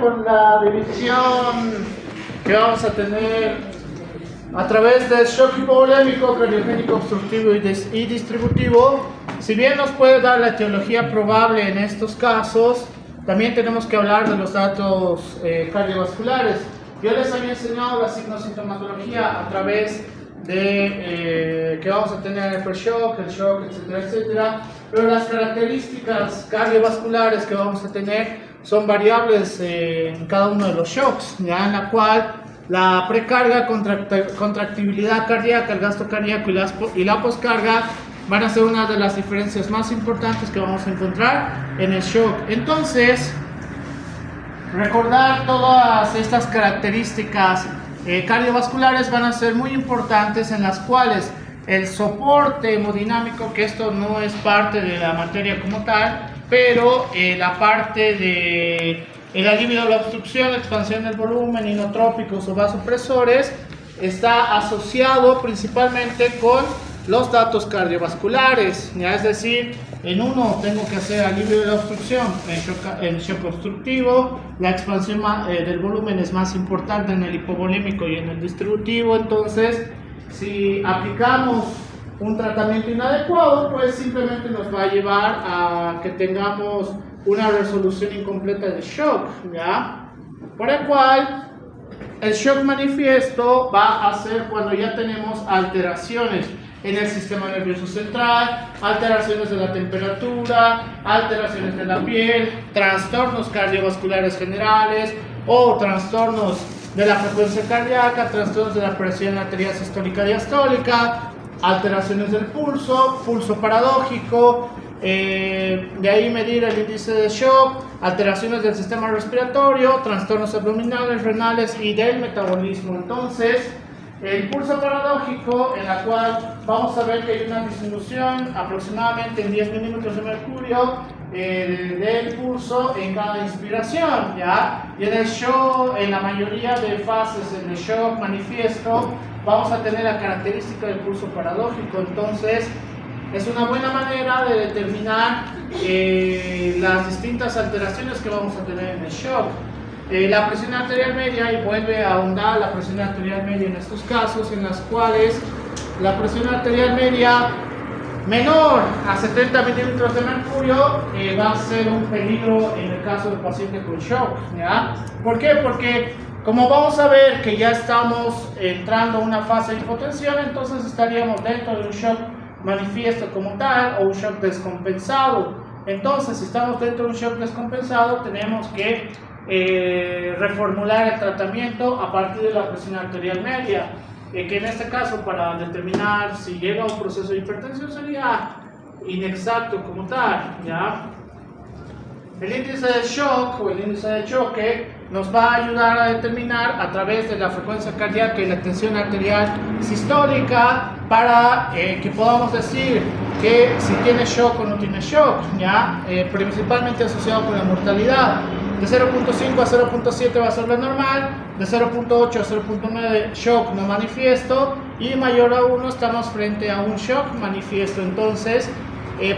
con la división que vamos a tener a través del shock hipovolémico, cardiogénico, obstructivo y distributivo. Si bien nos puede dar la etiología probable en estos casos, también tenemos que hablar de los datos cardiovasculares. Yo les había enseñado la signosintomatología a través de que vamos a tener el pre-shock, el shock, etcétera, etcétera, pero las características cardiovasculares que vamos a tener son variables en cada uno de los shocks, ya en la cual la precarga, contractibilidad cardíaca, el gasto cardíaco y la poscarga van a ser una de las diferencias más importantes que vamos a encontrar en el shock. Entonces, recordar todas estas características cardiovasculares van a ser muy importantes, en las cuales el soporte hemodinámico, que esto no es parte de la materia como tal, pero la parte de el alivio de la obstrucción, expansión del volumen, inotrópicos o vasopresores, está asociado principalmente con los datos cardiovasculares, ¿ya? Es decir, en uno tengo que hacer alivio de la obstrucción en shock obstructivo, la expansión del volumen es más importante en el hipovolémico y en el distributivo. Entonces, si aplicamos un tratamiento inadecuado, pues simplemente nos va a llevar a que tengamos una resolución incompleta de shock, ¿ya? Por el cual, el shock manifiesto va a ser cuando ya tenemos alteraciones en el sistema nervioso central, alteraciones de la temperatura, alteraciones de la piel, trastornos cardiovasculares generales o trastornos de la frecuencia cardíaca, trastornos de la presión arterial sistólica diastólica, alteraciones del pulso, pulso paradójico, de ahí medir el índice de shock, alteraciones del sistema respiratorio, trastornos abdominales, renales y del metabolismo. Entonces, el pulso paradójico, en la cual vamos a ver que hay una disminución aproximadamente en 10 milímetros de mercurio del pulso en cada inspiración, ¿ya? Y en el shock, en la mayoría de fases en el shock manifiesto, vamos a tener la característica del pulso paradójico. Entonces, es una buena manera de determinar las distintas alteraciones que vamos a tener en el shock. La presión arterial media, y vuelve a ahondar la presión arterial media en estos casos, en las cuales la presión arterial media menor a 70 milímetros de mercurio va a ser un peligro en el caso del paciente con shock, ¿ya? ¿Por qué? Porque como vamos a ver que ya estamos entrando a una fase de hipotensión, entonces estaríamos dentro de un shock manifiesto como tal o un shock descompensado. Entonces, si estamos dentro de un shock descompensado, tenemos que reformular el tratamiento a partir de la presión arterial media, que en este caso, para determinar si llega a un proceso de hipertensión, sería inexacto como tal, ¿ya? El índice de shock o el índice de choque nos va a ayudar a determinar a través de la frecuencia cardíaca y la tensión arterial sistólica para que podamos decir que si tiene shock o no tiene shock, ¿ya? Principalmente asociado con la mortalidad. De 0.5 a 0.7 va a ser lo normal, de 0.8 a 0.9 shock no manifiesto, y mayor a 1 estamos frente a un shock manifiesto. Entonces,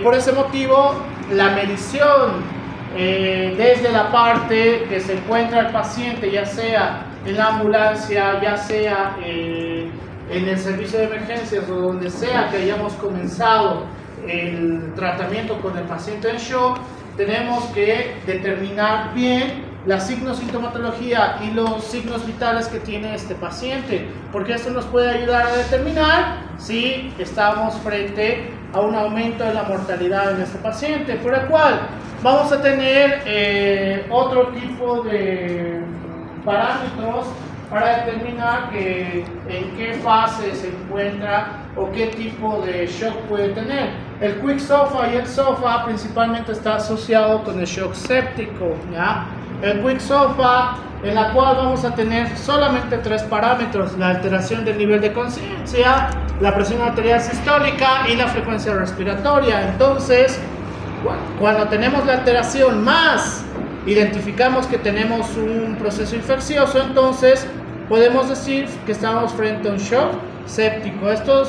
por ese motivo, la medición desde la parte que se encuentra el paciente, ya sea en la ambulancia, ya sea en el servicio de emergencias o donde sea que hayamos comenzado el tratamiento con el paciente en shock, tenemos que determinar bien la signosintomatología y los signos vitales que tiene este paciente, porque esto nos puede ayudar a determinar si estamos frente a un aumento de la mortalidad en este paciente, por el cual vamos a tener otro tipo de parámetros para determinar en qué fase se encuentra o qué tipo de shock puede tener. El quick SOFA y el SOFA principalmente está asociado con el shock séptico, ¿ya? El quick SOFA, en la cual vamos a tener solamente 3 parámetros: la alteración del nivel de conciencia, la presión arterial sistólica y la frecuencia respiratoria. Entonces, cuando tenemos la alteración más identificamos que tenemos un proceso infeccioso, entonces podemos decir que estamos frente a un shock séptico. Esto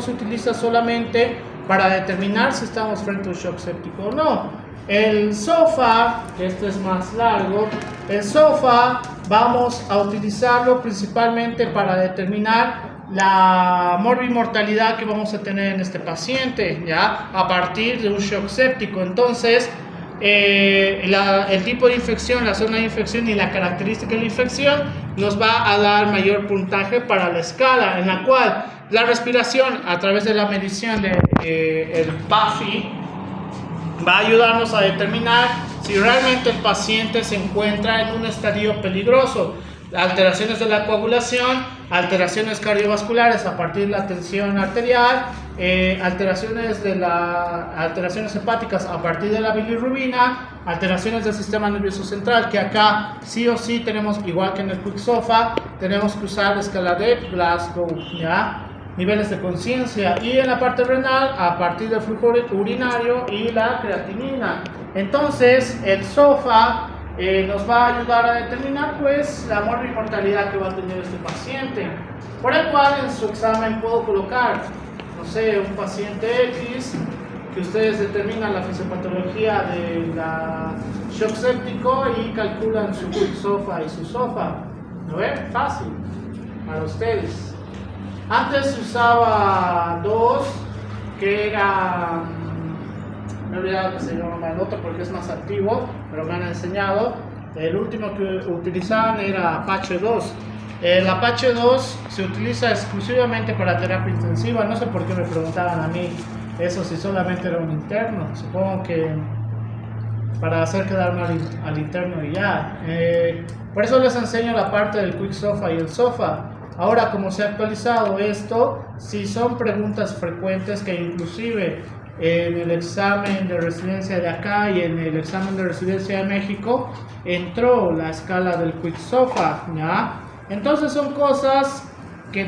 se utiliza solamente para determinar si estamos frente a un shock séptico o no. El SOFA, que este es más largo, El SOFA vamos a utilizarlo principalmente para determinar la morbimortalidad que vamos a tener en este paciente, ¿ya? A partir de un shock séptico. Entonces, el tipo de infección, la zona de infección y la característica de la infección nos va a dar mayor puntaje para la escala, en la cual la respiración a través de la medición del PAFI va a ayudarnos a determinar si realmente el paciente se encuentra en un estadio peligroso. Alteraciones de la coagulación, alteraciones cardiovasculares a partir de la tensión arterial, alteraciones hepáticas a partir de la bilirrubina, alteraciones del sistema nervioso central, que acá sí o sí tenemos, igual que en el Quick SOFA, tenemos que usar la escala de Glasgow, ¿ya? Niveles de conciencia, y en la parte renal a partir del flujo urinario y la creatinina. Entonces el SOFA nos va a ayudar a determinar pues la morbimortalidad que va a tener este paciente, por el cual en su examen puedo colocar, no sé, un paciente X, que ustedes determinan la fisiopatología de la shock séptico y calculan su Quick SOFA y su SOFA. ¿Lo ven? Fácil para ustedes. Antes se usaba dos, que era, me he olvidado que se llama el otro porque es más activo, pero me han enseñado. El último que utilizaban era Apache 2. El Apache 2 se utiliza exclusivamente para terapia intensiva. No sé por qué me preguntaban a mí eso, si solamente era un interno. Supongo que para hacer quedarme al interno y ya. Por eso les enseño la parte del Quick SOFA y el SOFA. Ahora, como se ha actualizado esto, si son preguntas frecuentes que inclusive en el examen de residencia de acá y en el examen de residencia de México entró la escala del Quick SOFA, ¿ya? Entonces son cosas que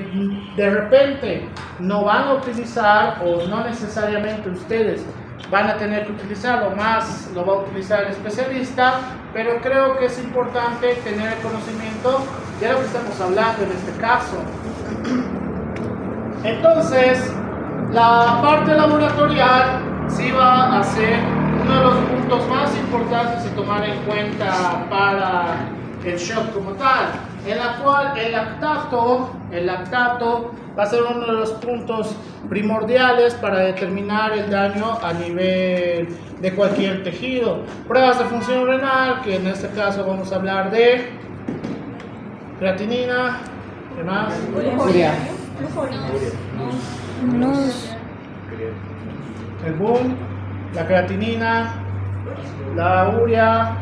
de repente no van a utilizar, o no necesariamente ustedes van a tener que utilizarlo, más lo va a utilizar el especialista, pero creo que es importante tener el conocimiento de lo que estamos hablando en este caso. Entonces, la parte laboratorial sí va a ser uno de los puntos más importantes de tomar en cuenta para el shock como tal, en la cual el lactato va a ser uno de los puntos primordiales para determinar el daño a nivel de cualquier tejido. Pruebas de función renal, que en este caso vamos a hablar de creatinina, ¿qué más? Urea. El boom, la creatinina, la urea,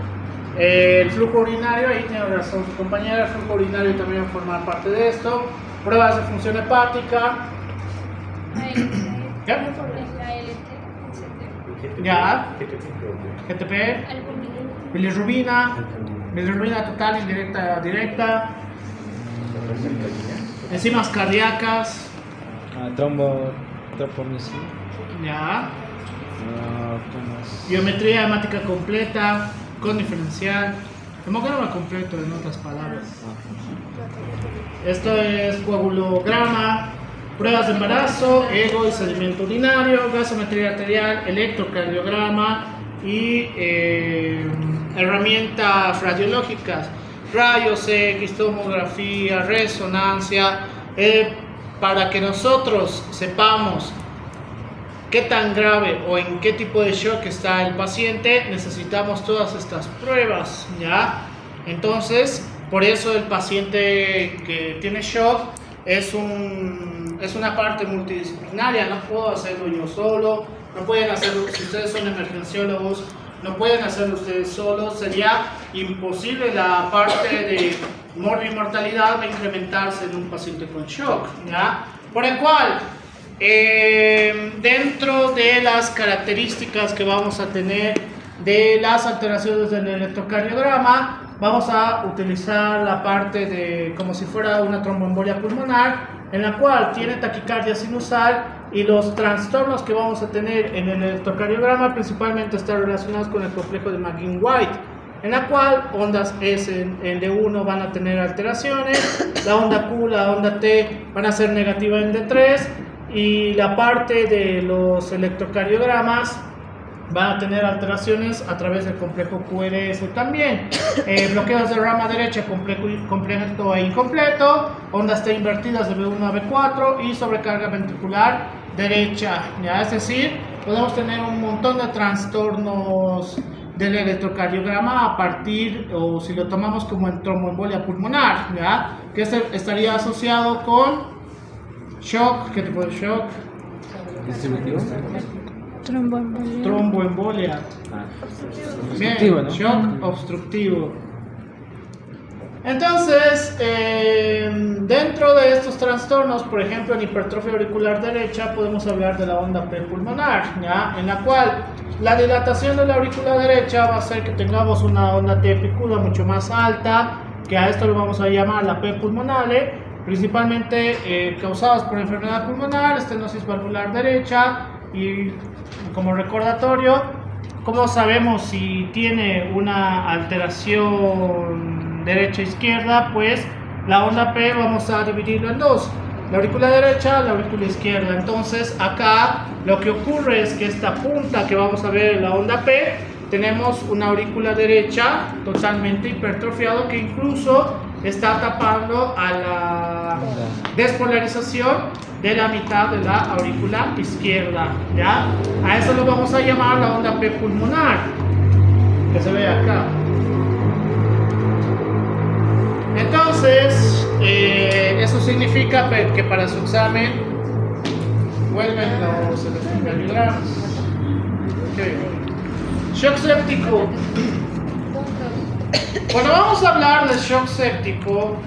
el flujo urinario, ahí tiene razón su compañera, el flujo urinario también va a formar parte de esto. Pruebas de función hepática. ¿Qué? Ya. GTP. Bilirrubina total, indirecta, directa. Enzimas cardíacas. Tropomisin. Ya. Biometría hemática completa, con diferencial. Hemograma completo, en otras palabras. Esto es coagulograma, pruebas de embarazo, ego y sedimento urinario, gasometría arterial, electrocardiograma y herramientas radiológicas, rayos X, tomografía, resonancia, para que nosotros sepamos qué tan grave o en qué tipo de shock está el paciente. Necesitamos todas estas pruebas, ¿ya? Entonces, por eso el paciente que tiene shock es una parte multidisciplinaria. No puedo hacerlo yo solo, no pueden hacerlo, si ustedes son emergenciólogos, no pueden hacerlo ustedes solos. Sería imposible. La parte de morbimortalidad va a incrementarse en un paciente con shock, ¿ya? Por el cual, dentro de las características que vamos a tener de las alteraciones del electrocardiograma, vamos a utilizar la parte de como si fuera una tromboembolia pulmonar, en la cual tiene taquicardia sinusal, y los trastornos que vamos a tener en el electrocardiograma principalmente están relacionados con el complejo de McGinn-White, en la cual ondas S en D1 van a tener alteraciones, la onda Q, la onda T van a ser negativas en D3, y la parte de los electrocardiogramas van a tener alteraciones a través del complejo QRS también. Bloqueos de rama derecha completo e incompleto, ondas T invertidas de B1 a B4 y sobrecarga ventricular derecha. ¿Ya? Es decir, podemos tener un montón de trastornos del electrocardiograma a partir, o si lo tomamos como en tromboembolia pulmonar, ¿ya? Que estaría asociado con shock. ¿Qué tipo de shock? Tromboembolia. Bien, ¿no? Shock obstructivo. Entonces, dentro de estos trastornos, por ejemplo, en hipertrofia auricular derecha, podemos hablar de la onda P pulmonar, ¿ya? En la cual la dilatación de la aurícula derecha va a hacer que tengamos una onda T epicúla mucho más alta, que a esto lo vamos a llamar la P pulmonale, principalmente causadas por enfermedad pulmonar, estenosis valvular derecha. Y como recordatorio, ¿cómo sabemos si tiene una alteración derecha-izquierda? Pues la onda P vamos a dividirlo en dos, la aurícula derecha, la aurícula izquierda. Entonces acá lo que ocurre es que esta punta que vamos a ver en la onda P, tenemos una aurícula derecha totalmente hipertrofiado que incluso está tapando a la despolarización de la mitad de la aurícula izquierda, ¿ya? A eso lo vamos a llamar la onda P pulmonar, que se ve acá. Entonces, eso significa que para su examen vuelven los electrocardiogramas. Okay. Shock séptico. Cuando vamos a hablar del shock séptico,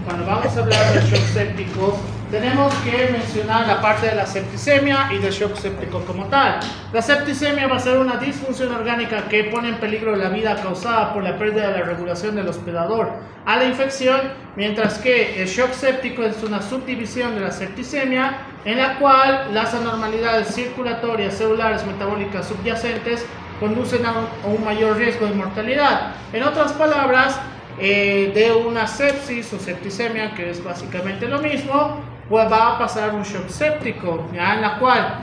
tenemos que mencionar la parte de la septicemia y del shock séptico como tal. La septicemia va a ser una disfunción orgánica que pone en peligro la vida causada por la pérdida de la regulación del hospedador a la infección, mientras que el shock séptico es una subdivisión de la septicemia en la cual las anormalidades circulatorias, celulares, metabólicas subyacentes conducen a un mayor riesgo de mortalidad. En otras palabras, de una sepsis o septicemia, que es básicamente lo mismo, pues va a pasar un shock séptico, ¿ya? En la cual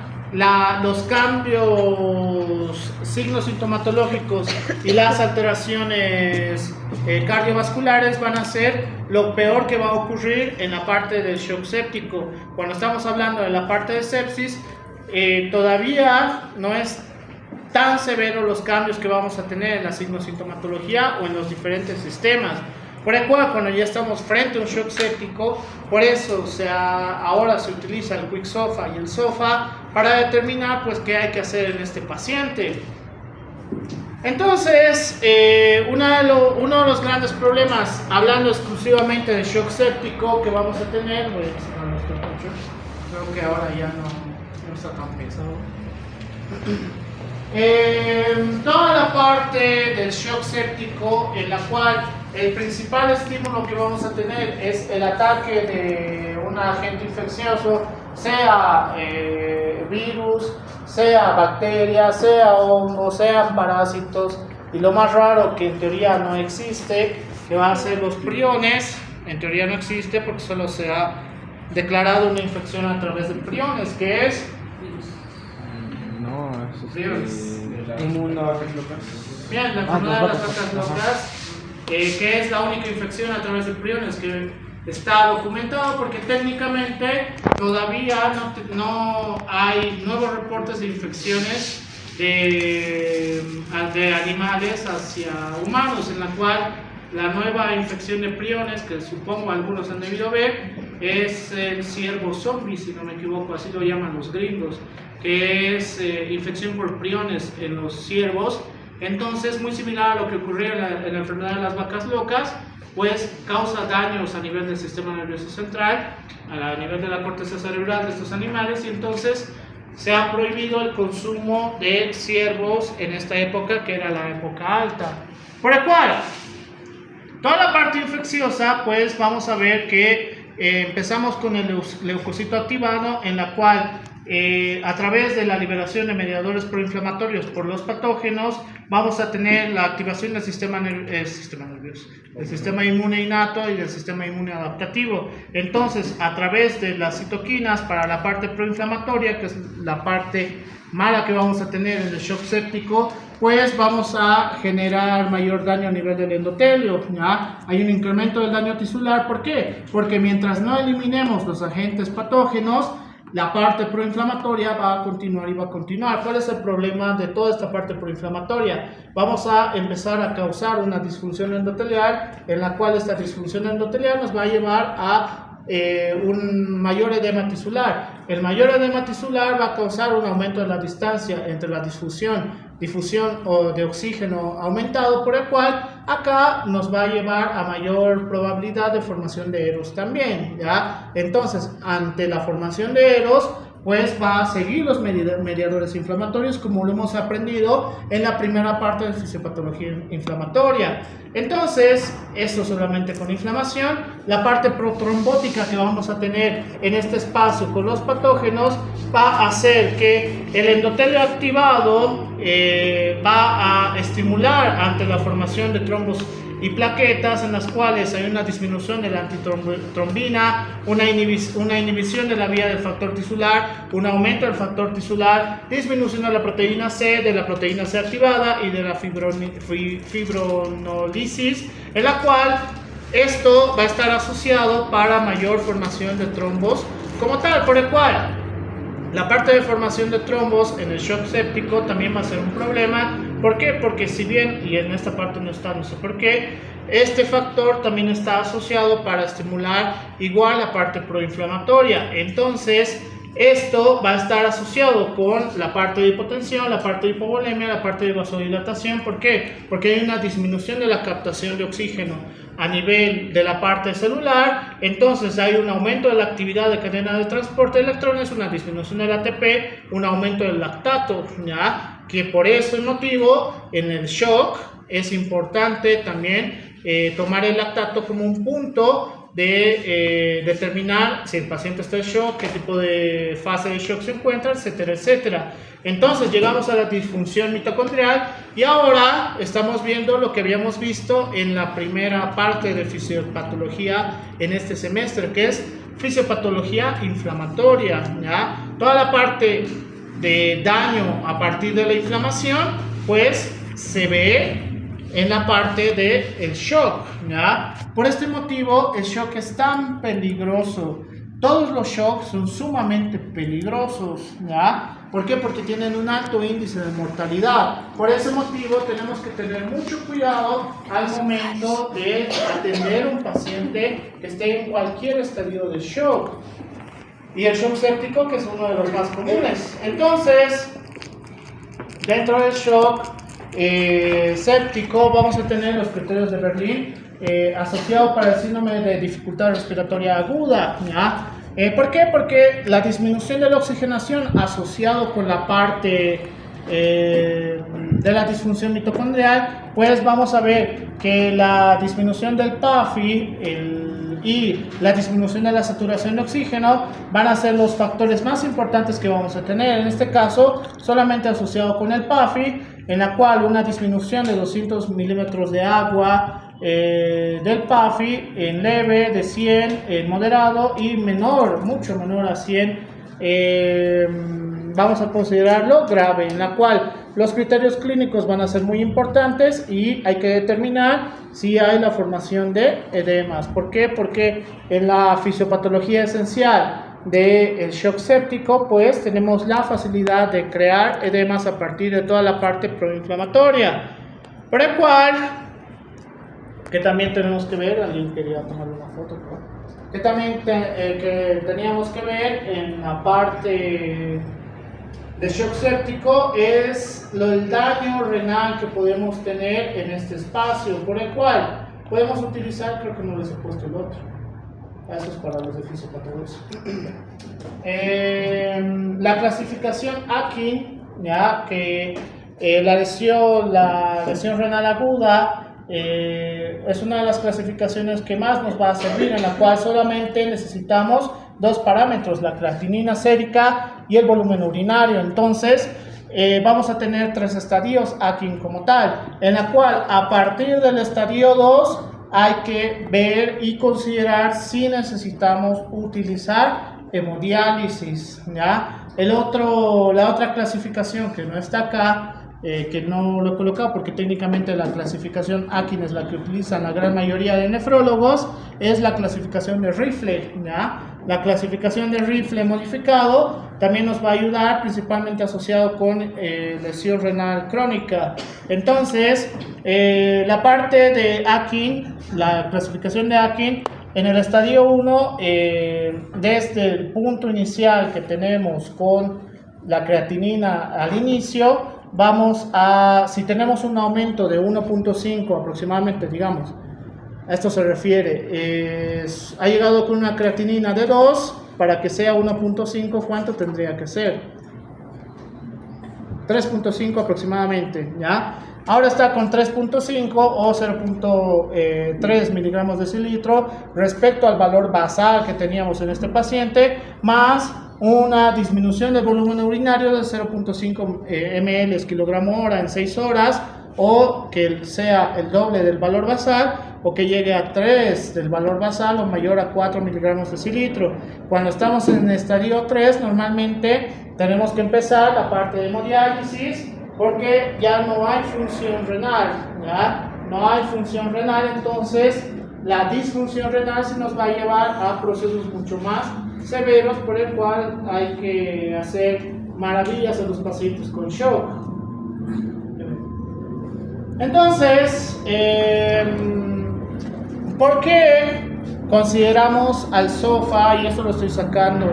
los cambios signos sintomatológicos y las alteraciones cardiovasculares van a ser lo peor que va a ocurrir en la parte del shock séptico. Cuando estamos hablando de la parte de sepsis, todavía no es tan severos los cambios que vamos a tener en la signosintomatología o en los diferentes sistemas. Por el cual, cuando ya estamos frente a un shock séptico, por eso ahora se utiliza el Quick SOFA y el SOFA para determinar pues qué hay que hacer en este paciente. Entonces, uno de los grandes problemas, hablando exclusivamente de shock séptico que vamos a tener, voy a cerrar nuestro coche, creo que ahora ya no está tan pesado. Toda la parte del shock séptico en la cual el principal estímulo que vamos a tener es el ataque de un agente infeccioso, sea virus, sea bacterias, sea hongos, sean parásitos, y lo más raro que en teoría no existe, que va a ser los priones. En teoría no existe porque solo se ha declarado una infección a través de priones, que es bien, la enfermedad de las vacas locas, que es la única infección a través de priones que está documentado, porque técnicamente todavía no hay nuevos reportes de infecciones de animales hacia humanos, en la cual la nueva infección de priones, que supongo algunos han debido ver, es el ciervo zombie, si no me equivoco, así lo llaman los gringos, que es infección por priones en los ciervos. Entonces, muy similar a lo que ocurrió en la enfermedad de las vacas locas, pues causa daños a nivel del sistema nervioso central, a nivel de la corteza cerebral de estos animales, y entonces se ha prohibido el consumo de ciervos en esta época, que era la época alta. Por el cual, toda la parte infecciosa, pues vamos a ver que empezamos con el leucocito activado, en la cual a través de la liberación de mediadores proinflamatorios por los patógenos, vamos a tener la activación del sistema nervioso, del sistema inmune innato y del sistema inmune adaptativo. Entonces, a través de las citoquinas para la parte proinflamatoria, que es la parte mala que vamos a tener en el shock séptico, pues vamos a generar mayor daño a nivel del endotelio, ¿ya? Hay un incremento del daño tisular. ¿Por qué? Porque mientras no eliminemos los agentes patógenos, la parte proinflamatoria va a continuar y va a continuar. ¿Cuál es el problema de toda esta parte proinflamatoria? Vamos a empezar a causar una disfunción endotelial, en la cual esta disfunción endotelial nos va a llevar a un mayor edema tisular. El mayor edema tisular va a causar un aumento de la distancia entre la difusión de oxígeno aumentado, por el cual acá nos va a llevar a mayor probabilidad de formación de eros también, ¿ya? Entonces, ante la formación de eros, pues va a seguir los mediadores inflamatorios, como lo hemos aprendido en la primera parte de fisiopatología inflamatoria. Entonces, esto solamente con inflamación. La parte protrombótica que vamos a tener en este espacio con los patógenos va a hacer que el endotelio activado va a estimular ante la formación de trombos y plaquetas, en las cuales hay una disminución de la antitrombina, una inhibición de la vía del factor tisular, un aumento del factor tisular, disminución de la proteína C activada y de la fibronolisis, en la cual esto va a estar asociado para mayor formación de trombos como tal, por el cual la parte de formación de trombos en el shock séptico también va a ser un problema. ¿Por qué? Porque si bien, y en esta parte no está, no sé por qué, este factor también está asociado para estimular igual la parte proinflamatoria. Entonces, esto va a estar asociado con la parte de hipotensión, la parte de hipovolemia, la parte de vasodilatación. ¿Por qué? Porque hay una disminución de la captación de oxígeno a nivel de la parte celular. Entonces hay un aumento de la actividad de cadena de transporte de electrones, una disminución del ATP, un aumento del lactato, ¿ya? Que por ese motivo en el shock es importante también tomar el lactato como un punto de determinar si el paciente está en shock, qué tipo de fase de shock se encuentra, etcétera, etcétera. Entonces llegamos a la disfunción mitocondrial y ahora estamos viendo lo que habíamos visto en la primera parte de fisiopatología en este semestre, que es fisiopatología inflamatoria, ¿ya? Toda la parte de daño a partir de la inflamación, pues se ve en la parte del shock, ¿ya? Por este motivo, el shock es tan peligroso. Todos los shocks son sumamente peligrosos, ¿ya? ¿Por qué? Porque tienen un alto índice de mortalidad. Por ese motivo, tenemos que tener mucho cuidado al momento de atender a un paciente que esté en cualquier estadio de shock. Y el shock séptico, que es uno de los más comunes. Entonces, dentro del shock séptico vamos a tener los criterios de Berlín asociado para el síndrome de dificultad respiratoria aguda, ¿ya? ¿Por qué? Porque la disminución de la oxigenación asociado con la parte de la disfunción mitocondrial, pues vamos a ver que la disminución del PAFI y la disminución de la saturación de oxígeno van a ser los factores más importantes que vamos a tener. En este caso, solamente asociado con el PAFI, en la cual una disminución de 200 milímetros de agua del PAFI en leve, de 100 en moderado y menor, mucho menor a 100, vamos a considerarlo grave, en la cual los criterios clínicos van a ser muy importantes y hay que determinar si hay la formación de edemas. ¿Por qué? Porque en la fisiopatología esencial del shock séptico, pues tenemos la facilidad de crear edemas a partir de toda la parte proinflamatoria, por el cual, que también tenemos que ver, alguien quería tomarle una foto, ¿no? Que también que teníamos que ver en la parte de shock séptico es el daño renal que podemos tener en este espacio, por el cual podemos utilizar, creo que no les he puesto el otro, eso es para los de fisiopatología. La clasificación Akin, ya que la lesión renal aguda es una de las clasificaciones que más nos va a servir, en la cual solamente necesitamos dos parámetros, la creatinina sérica y el volumen urinario. Entonces, vamos a tener 3 estadios aquí como tal, en la cual a partir del estadio 2 hay que ver y considerar si necesitamos utilizar hemodiálisis, ¿ya? La otra clasificación que no está acá, que no lo he colocado porque técnicamente la clasificación Akin es la que utilizan la gran mayoría de nefrólogos, es la clasificación de Rifle, ¿ya? La clasificación de Rifle modificado también nos va a ayudar, principalmente asociado con lesión renal crónica. Entonces, la parte de Akin, la clasificación de Akin, en el estadio 1, desde el punto inicial que tenemos con la creatinina al inicio, vamos a, si tenemos un aumento de 1.5 aproximadamente, digamos, a esto se refiere, ha llegado con una creatinina de 2, para que sea 1.5, ¿cuánto tendría que ser? 3.5 aproximadamente, ¿ya? Ahora está con 3.5 o 0.3 miligramos de decilitro respecto al valor basal que teníamos en este paciente, más una disminución del volumen urinario de 0.5 ml kilogramo hora en 6 horas, o que sea el doble del valor basal, o que llegue a 3 del valor basal o mayor a 4 miligramos de decilitro. Cuando estamos en el estadio 3, normalmente tenemos que empezar la parte de hemodiálisis, porque ya no hay función renal, ¿ya? No hay función renal, entonces la disfunción renal se nos va a llevar a procesos mucho más severos, por el cual hay que hacer maravillas a los pacientes con shock. Entonces, ¿por qué consideramos al SOFA, y esto lo estoy sacando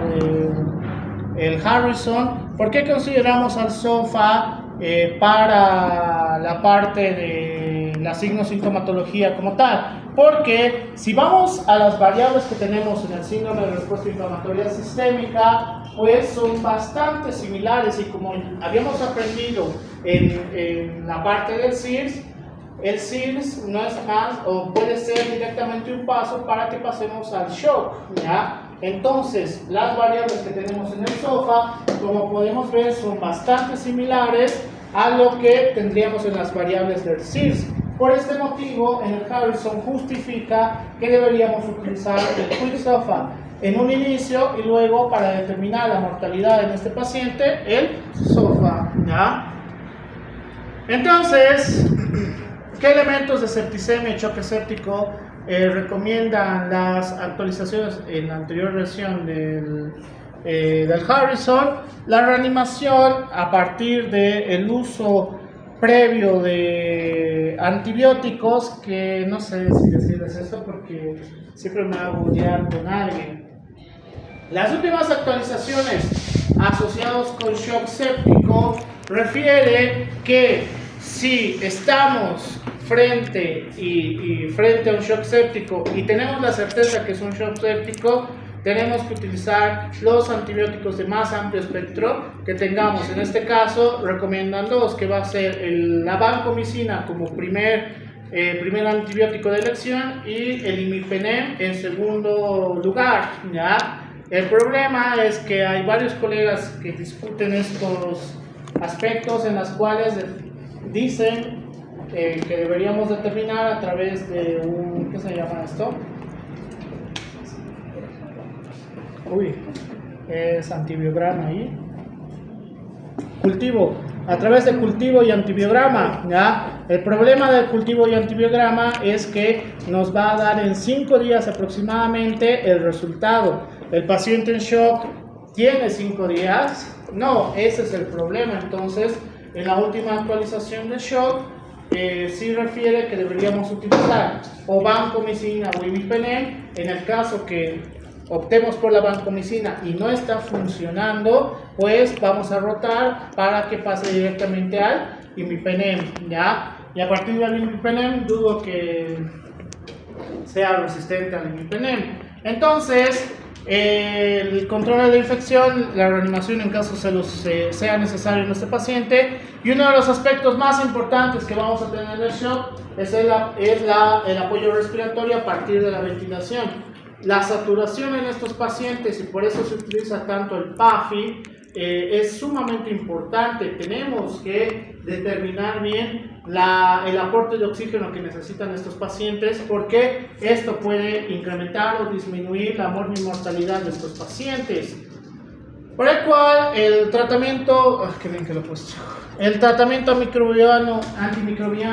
del Harrison, ¿por qué consideramos al SOFA para la parte de la signo-sintomatología como tal? Porque si vamos a las variables que tenemos en el síndrome de respuesta inflamatoria sistémica, pues son bastante similares, y como habíamos aprendido en la parte del CIRS, el CIRS no es más, o puede ser directamente un paso para que pasemos al shock, ¿ya? Entonces, las variables que tenemos en el SOFA, como podemos ver, son bastante similares a lo que tendríamos en las variables del CIRS. Por este motivo, en el Harrison justifica que deberíamos utilizar el Quick SOFA en un inicio, y luego, para determinar la mortalidad en este paciente, el SOFA, ¿ya? Entonces, ¿qué elementos de septicemia y choque séptico recomiendan las actualizaciones en la anterior versión del Harrison? La reanimación a partir del uso previo de antibióticos, que no sé si decirles esto porque siempre me hago odiar con alguien. Las últimas actualizaciones asociadas con shock séptico refiere que si estamos frente a un shock séptico y tenemos la certeza que es un shock séptico, tenemos que utilizar los antibióticos de más amplio espectro que tengamos. En este caso recomiendan dos, que va a ser la vancomicina como primer antibiótico de elección, y el imipenem en segundo lugar, ¿ya? El problema es que hay varios colegas que discuten estos aspectos, en las cuales dicen que deberíamos determinar a través de un, ¿qué se llama esto? Es antibiograma ahí. Cultivo, a través de cultivo y antibiograma, ¿ya? El problema del cultivo y antibiograma es que nos va a dar en 5 días aproximadamente el resultado. El paciente en shock tiene 5 días. No, ese es el problema. Entonces, en la última actualización de shock, sí refiere que deberíamos utilizar o vancomicina o imipenem. En el caso que optemos por la vancomicina y no está funcionando, pues vamos a rotar para que pase directamente al imipenem, ¿ya? Y a partir del imipenem dudo que sea resistente al imipenem. Entonces, el control de la infección, la reanimación en caso sea necesario en este paciente, y uno de los aspectos más importantes que vamos a tener en el shock es el apoyo respiratorio a partir de la ventilación. la saturación en estos pacientes, y por eso se utiliza tanto el PAFI, es sumamente importante. Tenemos que determinar bien el aporte de oxígeno que necesitan estos pacientes, porque esto puede incrementar o disminuir la mortalidad de estos pacientes. Por el cual el tratamiento, qué bien que lo he puesto. El tratamiento antimicrobiano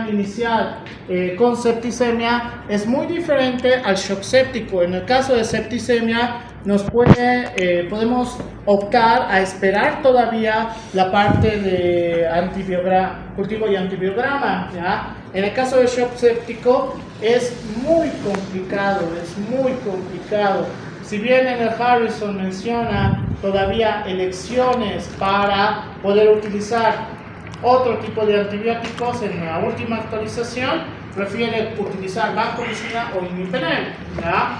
inicial con septicemia es muy diferente al shock séptico. En el caso de septicemia podemos optar a esperar todavía la parte de cultivo y antibiograma, ¿ya? En el caso del shock séptico es muy complicado. Si bien en el Harrison menciona todavía elecciones para poder utilizar otro tipo de antibióticos, en la última actualización prefiere utilizar vancomicina o imipenem, ¿ya?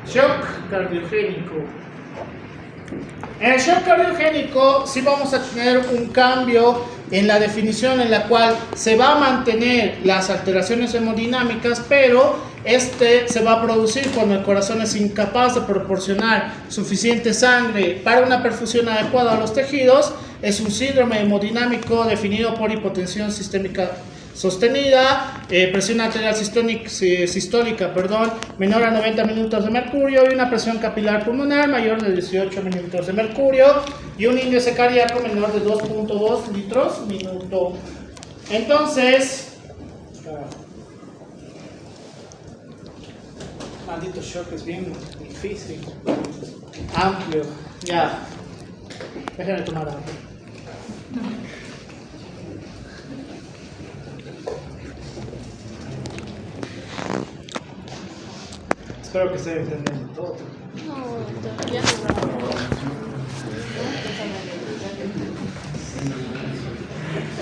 Shock cardiogénico. En el shock cardiogénico sí vamos a tener un cambio en la definición, en la cual se va a mantener las alteraciones hemodinámicas, pero se va a producir cuando el corazón es incapaz de proporcionar suficiente sangre para una perfusión adecuada a los tejidos. Es un síndrome hemodinámico definido por hipotensión sistémica sostenida, presión arterial sistólica menor a 90 minutos de mercurio, y una presión capilar pulmonar mayor de 18 minutos de mercurio, y un índice cardíaco menor de 2.2 litros minuto. Entonces, maldito shock es bien difícil, amplio, ya. Déjame tomar agua. Espero que esté entendiendo todo. No, todavía no.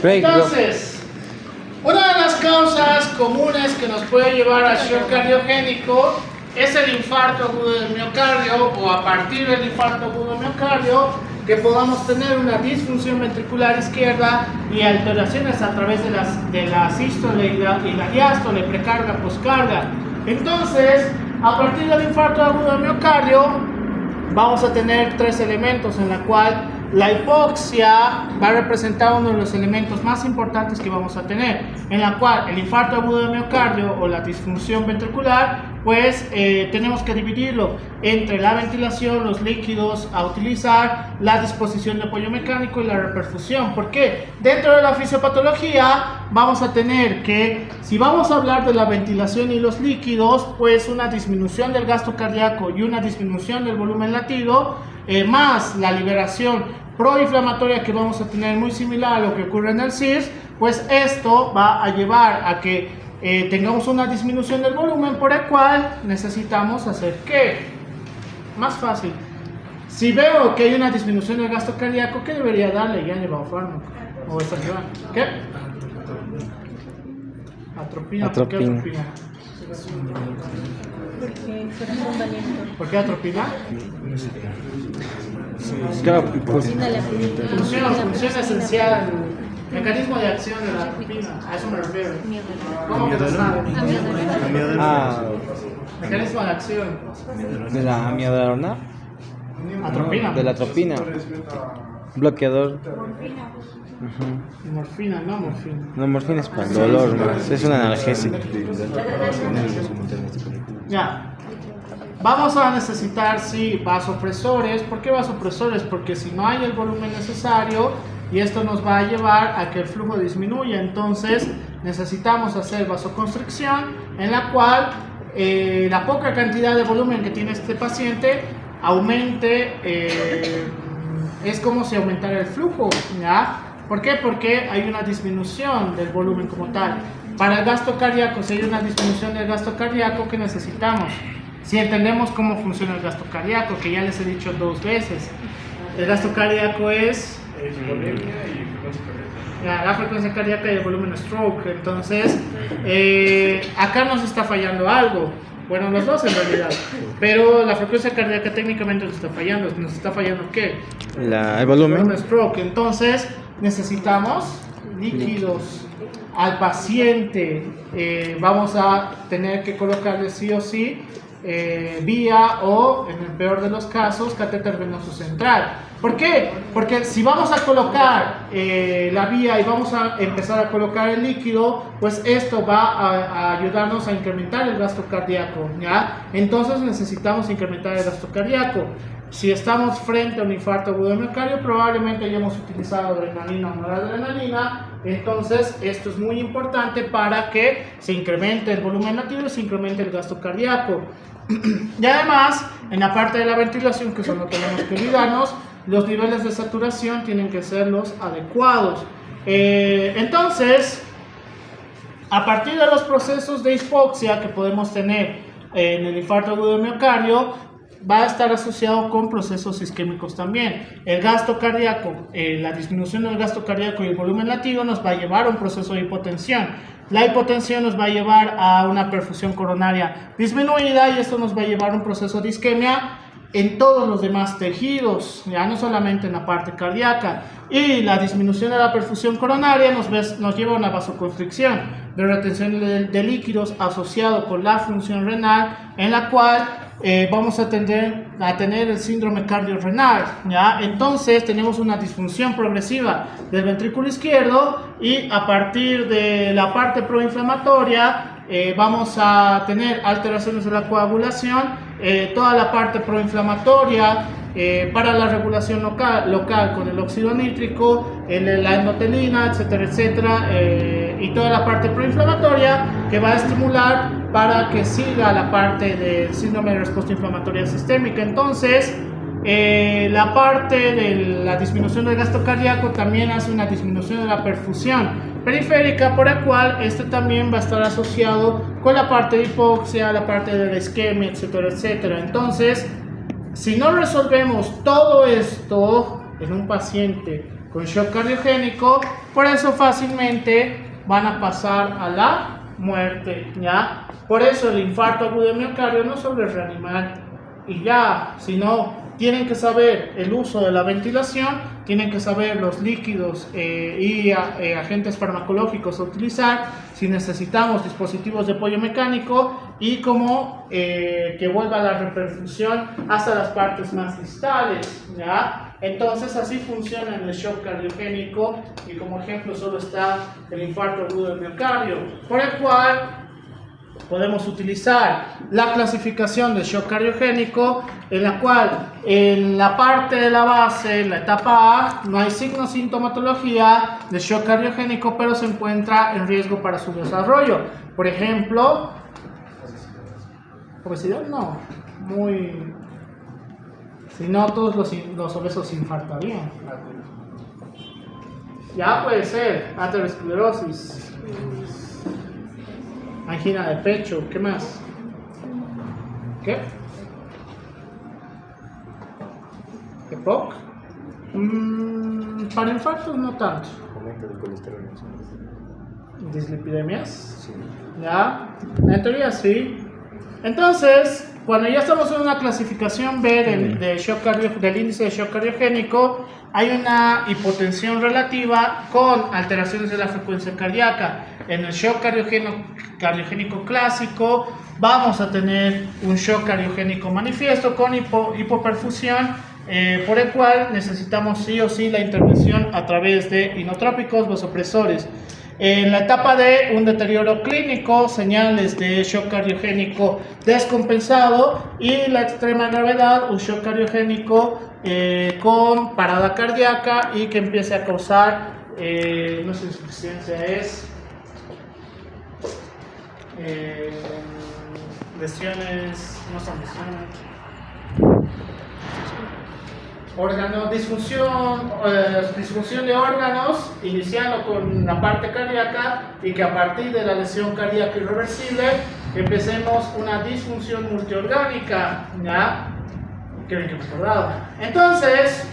Entonces, una de las causas comunes que nos puede llevar a shock cardiogénico es el infarto agudo del miocardio, o a partir del infarto agudo del miocardio, que podamos tener una disfunción ventricular izquierda y alteraciones a través de la sístole y la diástole, precarga, poscarga. Entonces, a partir del infarto agudo del miocardio, vamos a tener tres elementos, en la cual la hipoxia va a representar uno de los elementos más importantes que vamos a tener, en la cual el infarto agudo del miocardio o la disfunción ventricular, pues tenemos que dividirlo entre la ventilación, los líquidos a utilizar, la disposición de apoyo mecánico y la reperfusión. ¿Por qué? Dentro de la fisiopatología vamos a tener que, si vamos a hablar de la ventilación y los líquidos, pues una disminución del gasto cardíaco y una disminución del volumen latido, más la liberación proinflamatoria que vamos a tener, muy similar a lo que ocurre en el CIRS, pues esto va a llevar a que tengamos una disminución del volumen, por el cual necesitamos hacer ¿qué? Más fácil. Si veo que hay una disminución del gasto cardíaco, ¿qué debería darle? Ya han llevado fármaco. ¿O está llevando? ¿Qué? Atropina. ¿Por qué atropina? Porque corazón valiente. ¿Por qué atropina? Claro, pues, Función esencial, mecanismo de acción de la atropina, a eso me refiero. ¿Cómo que no sabe? Mecanismo de acción. de la amiodarona, Atropina. de la atropina, bloqueador. Morfina, no morfina. No, morfina es para el dolor, más. Es un analgésico. Ya. Vamos a necesitar, sí, vasopresores. ¿Por qué vasopresores? Porque si no hay el volumen necesario, y esto nos va a llevar a que el flujo disminuya, entonces necesitamos hacer vasoconstricción, en la cual la poca cantidad de volumen que tiene este paciente aumente, es como si aumentara el flujo, ¿ya? ¿Por qué? Porque hay una disminución del volumen como tal. Para el gasto cardíaco, si hay una disminución del gasto cardíaco, ¿qué necesitamos? Si entendemos cómo funciona el gasto cardíaco, que ya les he dicho 2 veces, el gasto cardíaco es la frecuencia cardíaca y el volumen stroke. Entonces, acá nos está fallando algo. Bueno, los dos en realidad, pero la frecuencia cardíaca técnicamente nos está fallando. ¿Nos está fallando qué? El volumen. Stroke. Entonces necesitamos líquidos. al paciente vamos a tener que colocarle sí o sí vía o, en el peor de los casos, catéter venoso central. ¿Por qué? Porque si vamos a colocar la vía y vamos a empezar a colocar el líquido, pues esto va a ayudarnos a incrementar el gasto cardíaco, ¿ya? Entonces necesitamos incrementar el gasto cardíaco. Si estamos frente a un infarto agudo de miocardio, probablemente hayamos utilizado adrenalina o noradrenalina. Entonces, esto es muy importante para que se incremente el volumen latido y se incremente el gasto cardíaco. Y además, en la parte de la ventilación, que eso no tenemos que olvidarnos, los niveles de saturación tienen que ser los adecuados. Entonces, a partir de los procesos de hipoxia que podemos tener en el infarto agudo de miocardio, va a estar asociado con procesos isquémicos también. El gasto cardíaco, la disminución del gasto cardíaco y el volumen latido nos va a llevar a un proceso de hipotensión. La hipotensión nos va a llevar a una perfusión coronaria disminuida y esto nos va a llevar a un proceso de isquemia en todos los demás tejidos, ya no solamente en la parte cardíaca. Y la disminución de la perfusión coronaria nos lleva a una vasoconstricción de retención de líquidos asociado con la función renal, en la cual vamos a tender a tener el síndrome cardiorrenal, ¿ya? Entonces tenemos una disfunción progresiva del ventrículo izquierdo y a partir de la parte proinflamatoria vamos a tener alteraciones de la coagulación, toda la parte proinflamatoria para la regulación local con el óxido nítrico, la endotelina, etcétera, etcétera, y toda la parte proinflamatoria que va a estimular para que siga la parte del síndrome de respuesta inflamatoria sistémica. Entonces, la parte de la disminución del gasto cardíaco también hace una disminución de la perfusión periférica, por el cual este también va a estar asociado con la parte de hipoxia, la parte de la isquemia, etcétera, etcétera. Entonces, si no resolvemos todo esto en un paciente con shock cardiogénico, por eso fácilmente van a pasar a la muerte, ¿ya? Por eso el infarto agudo de miocardio no solo es reanimar y ya, sino tienen que saber el uso de la ventilación, tienen que saber los líquidos y agentes farmacológicos a utilizar, si necesitamos dispositivos de apoyo mecánico y cómo que vuelva la reperfusión hasta las partes más distales, ¿ya? Entonces así funciona en el shock cardiogénico y como ejemplo solo está el infarto agudo del miocardio, por el cual podemos utilizar la clasificación del shock cardiogénico, en la cual en la parte de la base, en la etapa A, no hay signo sintomatología de shock cardiogénico, pero se encuentra en riesgo para su desarrollo. Por ejemplo, obesidad no, si no todos los obesos infartarían. Ya puede ser aterosclerosis, angina de pecho, ¿qué más? ¿Qué? ¿EPOC? Para infartos no tanto. Aumento del colesterol. ¿Dislipidemias? Sí. ¿Ya? En teoría sí. Entonces, cuando ya estamos en una clasificación B del índice de shock cardiogénico, hay una hipotensión relativa con alteraciones de la frecuencia cardíaca. En el shock cardiogénico clásico vamos a tener un shock cardiogénico manifiesto con hipoperfusión, por el cual necesitamos sí o sí la intervención a través de inotrópicos vasopresores. En la etapa D, un deterioro clínico, señales de shock cardiogénico descompensado, y la extrema gravedad, un shock cardiogénico con parada cardíaca y que empiece a causar, no sé, insuficiencia es lesiones, no son lesiones, disfunción de órganos, iniciando con la parte cardíaca y que a partir de la lesión cardíaca irreversible empecemos una disfunción multiorgánica, ¿ya? Que bien que me he acordado. Entonces,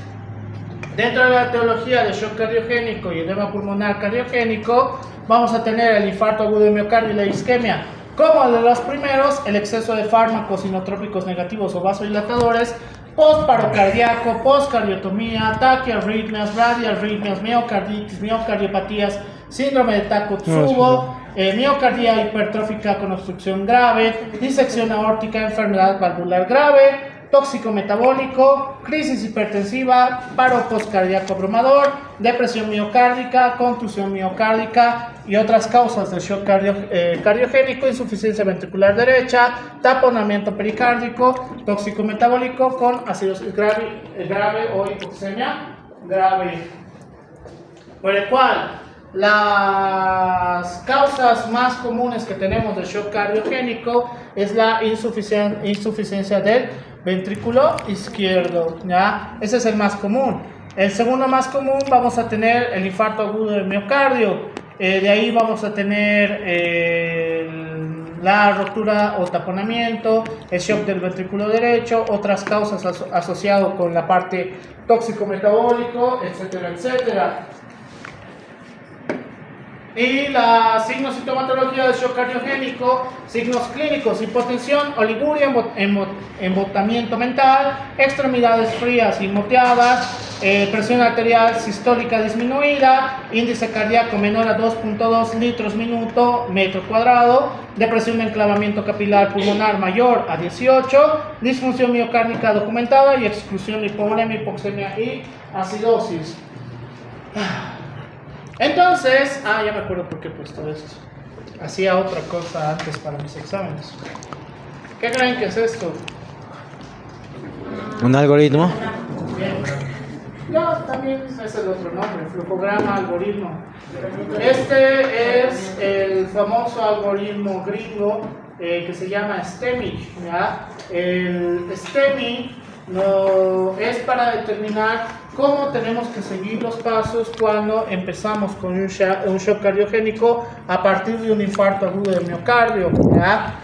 dentro de la etiología de shock cardiogénico y edema pulmonar cardiogénico, vamos a tener el infarto agudo de miocardio y la isquemia. Como de los primeros, el exceso de fármacos inotrópicos negativos o vasodilatadores, postparo cardíaco, postcardiotomía, taquiarritmias, bradiarritmias, miocarditis, miocardiopatías, síndrome de Takotsubo, miocardía hipertrófica con obstrucción grave, disección aórtica, enfermedad valvular grave, tóxico metabólico, crisis hipertensiva, paro postcardíaco abrumador, depresión miocárdica, contusión miocárdica y otras causas de shock cardiogénico, insuficiencia ventricular derecha, taponamiento pericárdico, tóxico metabólico con acidosis grave o hipoxemia grave. Por el cual, las causas más comunes que tenemos de shock cardiogénico es la insuficiencia del ventrículo izquierdo, ¿ya? Ese es el más común. El segundo más común vamos a tener el infarto agudo del miocardio. De ahí vamos a tener la rotura o taponamiento, el shock del ventrículo derecho, otras causas asociadas con la parte tóxico metabólico, etcétera, etcétera. Y la signosintomatología del shock cardiogénico, signos clínicos: hipotensión, oliguria, embotamiento mental, extremidades frías y moteadas, presión arterial sistólica disminuida, índice cardíaco menor a 2.2 litros minuto metro cuadrado, depresión de enclavamiento capilar pulmonar mayor a 18, disfunción miocárdica documentada y exclusión de hipovolemia, hipoxemia y acidosis. Entonces, ya me acuerdo por qué he puesto esto. Hacía otra cosa antes para mis exámenes. ¿Qué creen que es esto? Un algoritmo. Bien. No, también es el otro nombre, flujograma, algoritmo. Este es el famoso algoritmo gringo que se llama STEMI, ¿ya? El STEMI es para determinar cómo tenemos que seguir los pasos cuando empezamos con un shock cardiogénico a partir de un infarto agudo de miocardio, ¿ya?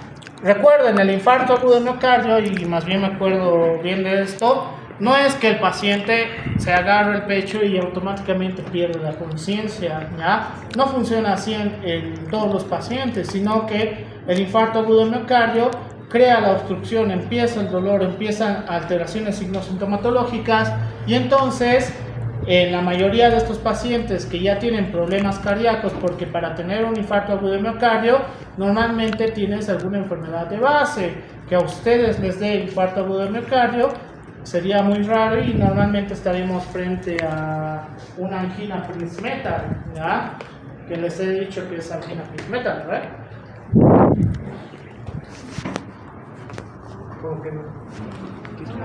Recuerden, el infarto agudo de miocardio, y más bien me acuerdo bien de esto, no es que el paciente se agarre el pecho y automáticamente pierde la conciencia, ¿ya? No funciona así en todos los pacientes, sino que el infarto agudo de miocardio crea la obstrucción, empieza el dolor, empiezan alteraciones signosintomatológicas, y entonces en la mayoría de estos pacientes que ya tienen problemas cardíacos, porque para tener un infarto agudo de miocardio normalmente tienes alguna enfermedad de base, que a ustedes les dé infarto agudo de miocardio sería muy raro, y normalmente estaremos frente a una angina Prinzmetal, ¿ya? Que les he dicho que es angina Prinzmetal, ¿verdad? ¿Cómo que no?